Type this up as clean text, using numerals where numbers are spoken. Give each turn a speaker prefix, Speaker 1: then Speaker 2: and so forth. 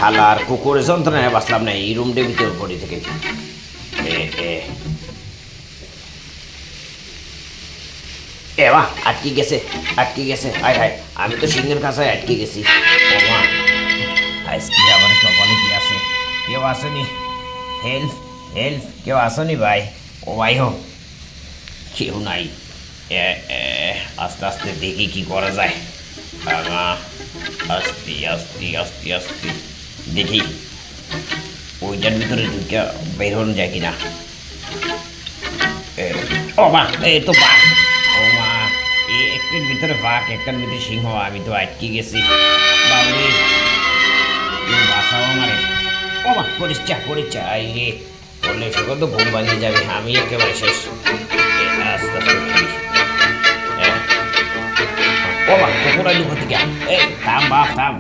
Speaker 1: হালার কুকুরের যন্ত্রণায় বাঁচলাম না এই রুমটার ভিতরে পড়ে থেকে। এ এ এ মা, আটকে গেছে, আটকে গেছে, হায় হায়, আমি তো সিংহের কাছে আটকে গেছি। ও মা, আজকে আবার কপালে কি আছে? কেউ আসেনি? হেল্প, হেল্প, কেউ আসেনি ভাই? ও ভাই হো, কেউ নাই। এ এ, আস্তে আস্তে দেখি কি করা যায়। আমা, আস্তে আস্তে আস্তে আস্তে দেখি ওইটার ভিতরে ঢুকে বের হন যায় কিনা। এ, ও মা, এই তো বাঘ। ও মা, এই একটার ভিতরে বাঘ, একটার ভিতরে সিংহ, আমি তো আটকে গেছি। বাবরে, কেউ বাঁচাও আমারে। ও মা, পরিচ্ছা পরিচ্ছা, আই রে, করলে সকল তো ঘুম ভাঙিয়ে যাবে, আমি একেবারে শেষ। আস্তে আস্তে উঠি। ও মা, কুকুর আলু কোথেকে? এই থাম বাপ থাম।